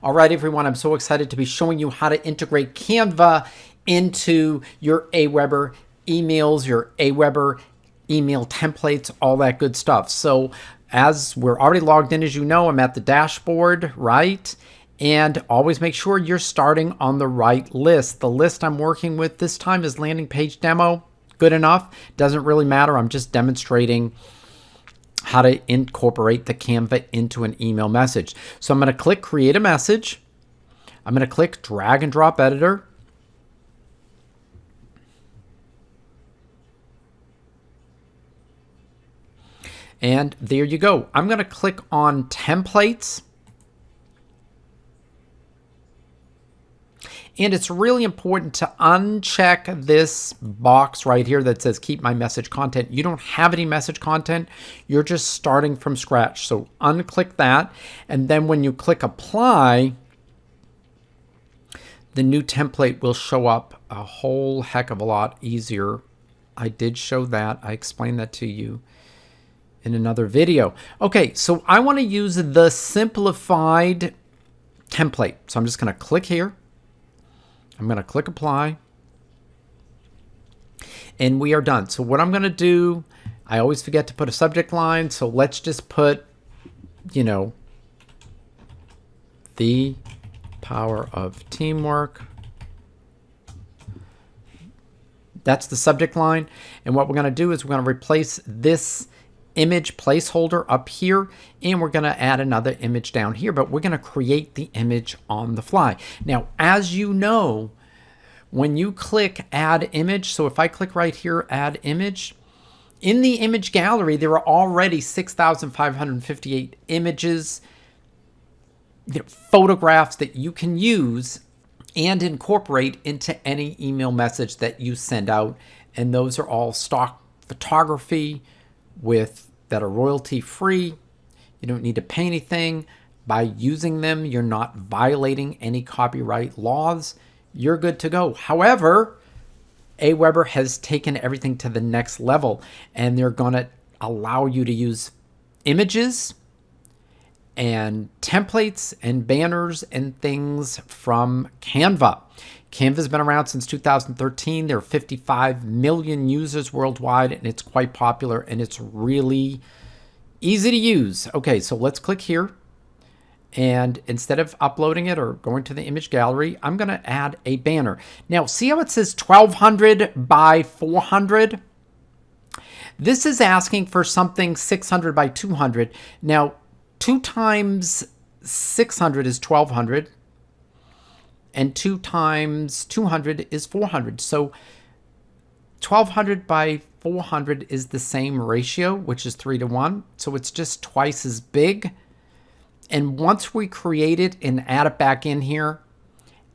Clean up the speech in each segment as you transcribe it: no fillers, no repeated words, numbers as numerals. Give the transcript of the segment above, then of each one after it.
All right, everyone, I'm so excited to be showing you how to integrate Canva into your Aweber emails, your Aweber email templates, all that good stuff. So as we're already logged in, as you know, I'm at the dashboard, right? And always make sure you're starting on the right list. The list I'm working with this time is landing page demo. Good enough. Doesn't really matter. I'm just demonstrating how to incorporate the Canva into an email message. So I'm going to click create a message. I'm going to click drag and drop editor. And there you go. I'm going to click on templates. And it's really important to uncheck this box right here that says keep my message content. You don't have any message content. You're just starting from scratch. So unclick that. And then when you click apply, the new template will show up a whole heck of a lot easier. I did show that. I explained that to you in another video. Okay, so I want to use the simplified template. So I'm just going to click here. I'm going to click apply. And we are done. So what I'm going to do, I always forget to put a subject line. So let's just put, you know, the power of teamwork. That's the subject line. And what we're going to do is we're going to replace this image placeholder up here, and we're going to add another image down here, but we're going to create the image on the fly. Now, as you know, when you click add image, so if I click right here, add image, in the image gallery, there are already 6,558 images, photographs that you can use and incorporate into any email message that you send out. And those are all stock photography that are royalty free. You don't need to pay anything. By using them, you're not violating any copyright laws. You're good to go. However, Aweber has taken everything to the next level, and they're going to allow you to use images and templates and banners and things from Canva. Canva's been around since 2013. There are 55 million users worldwide, and it's quite popular, and it's really easy to use. Okay, so let's click here. And instead of uploading it or going to the image gallery, I'm going to add a banner. Now, see how it says 1200 by 400? This is asking for something 600 by 200. Now, 2 times 600 is 1200. And 2 times 200 is 400. So 1200 by 400 is the same ratio, which is 3:1. So it's just twice as big. And once we create it and add it back in here,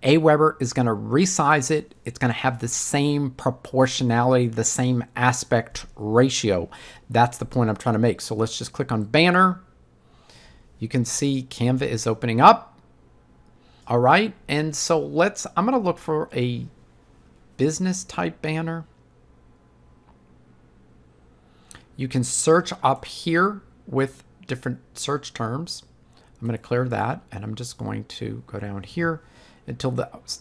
Aweber is going to resize it. It's going to have the same proportionality, the same aspect ratio. That's the point I'm trying to make. So let's just click on banner. You can see Canva is opening up. All right, and so I'm going to look for a business type banner. You can search up here with different search terms. I'm going to clear that, and I'm just going to go down here until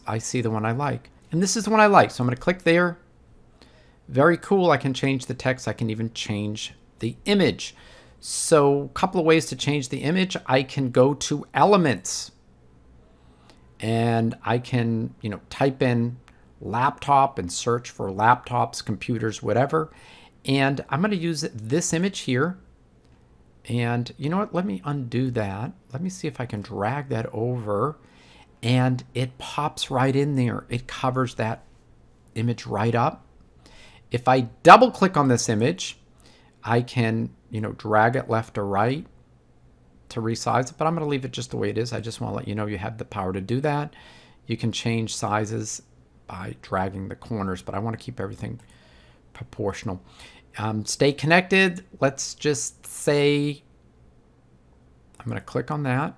I see the one I like. And this is the one I like, so I'm going to click there. Very cool. I can change the text. I can even change the image. So a couple of ways to change the image. I can go to elements. And I can, type in laptop and search for laptops, computers, whatever. And I'm going to use this image here. And you know what? Let me undo that. Let me see if I can drag that over. And it pops right in there. It covers that image right up. If I double click on this image, I can, drag it left or right to resize it, but I'm going to leave it just the way it is. I just want to let you know you have the power to do that. You can change sizes by dragging the corners, but I want to keep everything proportional. Stay connected. Let's just say I'm going to click on that.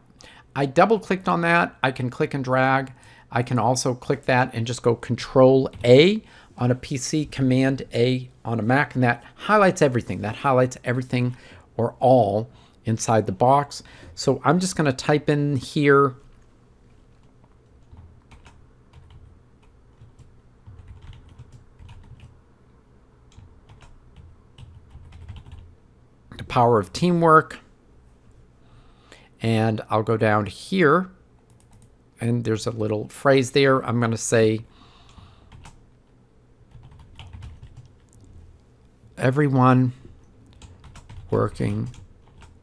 I double clicked on that. I can click and drag. I can also click that and just go Control A on a PC, Command A on a Mac, and that highlights everything. That highlights everything or all inside the box. So I'm just going to type in here power of teamwork. And I'll go down here, and there's a little phrase there. I'm going to say, everyone working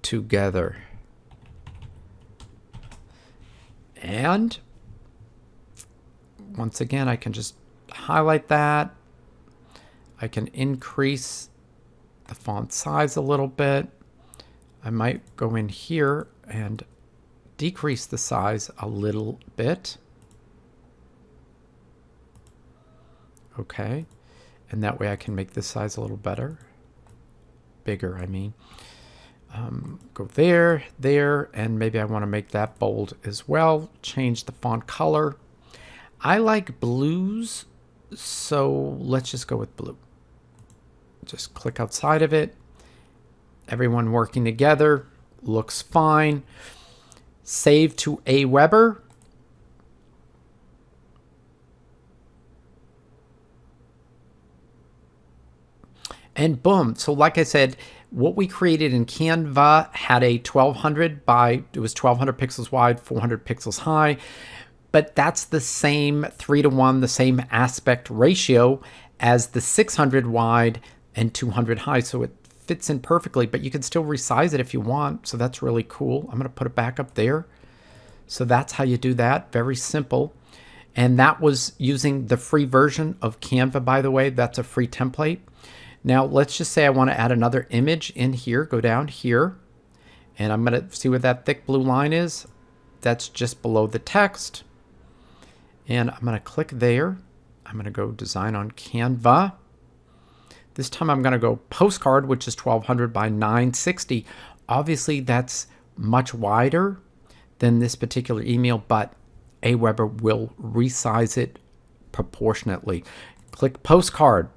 together. And once again, I can just highlight that. I can increase the font size a little bit. I might go in here and decrease the size a little bit. Okay. And that way I can make this size a little bigger, I mean. Go there, and maybe I want to make that bold as well. Change the font color. I like blues, so let's just go with blue. Just click outside of it. Everyone working together. Looks fine. Save to Aweber. And boom. So like I said, what we created in Canva had a 1200 by, it was 1200 pixels wide, 400 pixels high. But that's the same 3:1, the same aspect ratio as the 600 wide and 200 high. So it fits in perfectly, but you can still resize it if you want. So that's really cool. I'm going to put it back up there. So that's how you do that. Very simple. And that was using the free version of Canva, by the way. That's a free template. Now, let's just say I want to add another image in here. Go down here, and I'm going to see where that thick blue line is. That's just below the text. And I'm going to click there. I'm going to go design on Canva. This time I'm going to go postcard, which is 1200 by 960. Obviously, that's much wider than this particular email, but Aweber will resize it proportionately. Click postcard.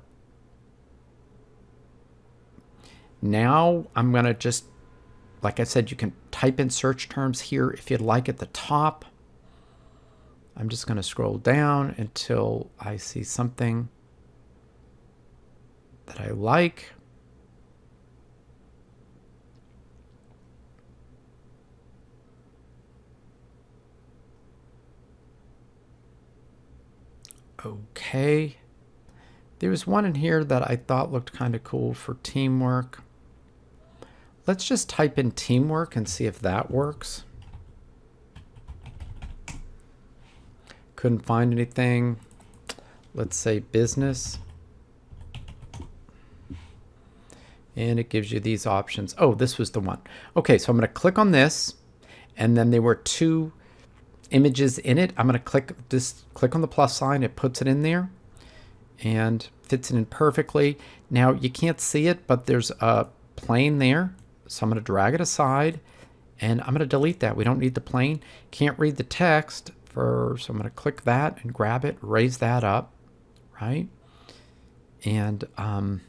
Now I'm going to just, like I said, you can type in search terms here if you'd like at the top. I'm just going to scroll down until I see something that I like. Okay. There was one in here that I thought looked kind of cool for teamwork. Let's just type in teamwork and see if that works. Couldn't find anything. Let's say business. And it gives you these options. Oh, this was the one. Okay, so I'm going to click on this, and then there were two images in it. I'm going to click on the plus sign. It puts it in there and fits it in perfectly. Now you can't see it, but there's a plane there. So I'm going to drag it aside, and I'm going to delete that. We don't need the plane. Can't read the text, so I'm going to click that and grab it, raise that up, right? And I'm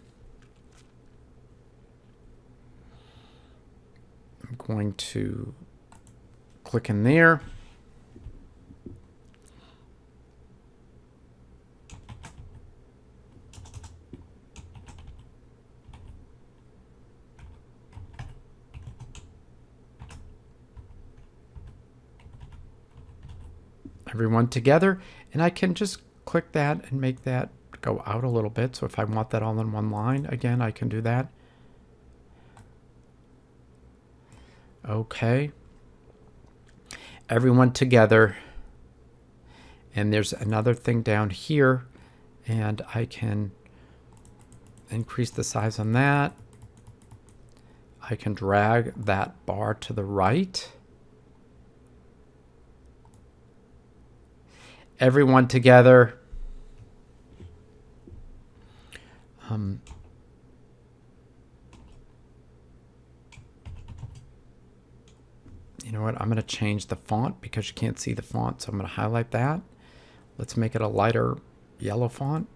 going to click in there. Everyone together, and I can just click that and make that go out a little bit. So if I want that all in one line, again, I can do that. Okay. Everyone together. And there's another thing down here, and I can increase the size on that. I can drag that bar to the right. Everyone together. You know what? I'm going to change the font because you can't see the font, so I'm going to highlight that. Let's make it a lighter yellow font.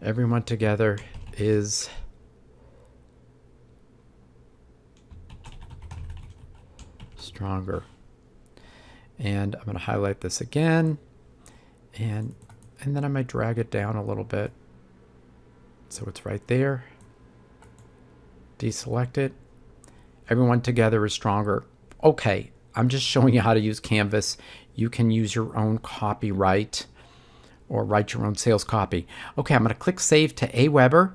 Everyone together is stronger. And I'm going to highlight this again. And then I might drag it down a little bit. So it's right there. Deselect it. Everyone together is stronger. Okay, I'm just showing you how to use Canvas. You can use your own copyright or write your own sales copy. Okay, I'm going to click Save to Aweber.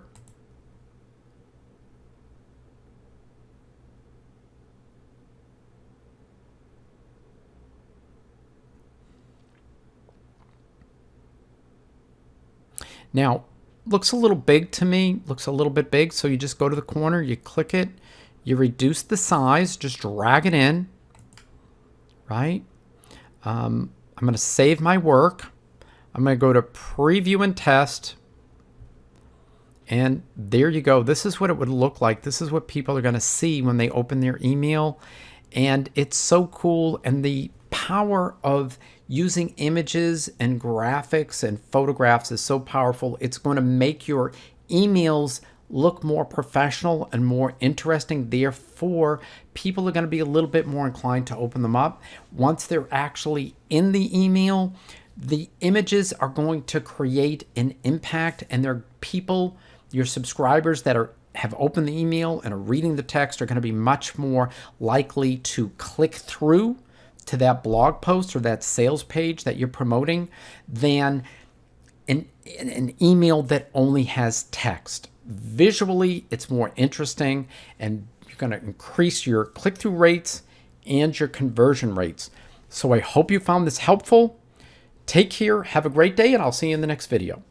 Now, looks a little big to me, looks a little bit big, so you just go to the corner, you click it, you reduce the size, just drag it in, right? I'm going to save my work. I'm going to go to Preview and Test, and there you go. This is what it would look like. This is what people are going to see when they open their email, and it's so cool. And the power of using images and graphics and photographs is so powerful. It's going to make your emails look more professional and more interesting. Therefore, people are going to be a little bit more inclined to open them up. Once they're actually in the email, the images are going to create an impact, and their people, your subscribers that have opened the email and are reading the text, are going to be much more likely to click through to that blog post or that sales page that you're promoting than an email that only has text. Visually, it's more interesting, and you're going to increase your click-through rates and your conversion rates. So I hope you found this helpful. Take care, have a great day, and I'll see you in the next video.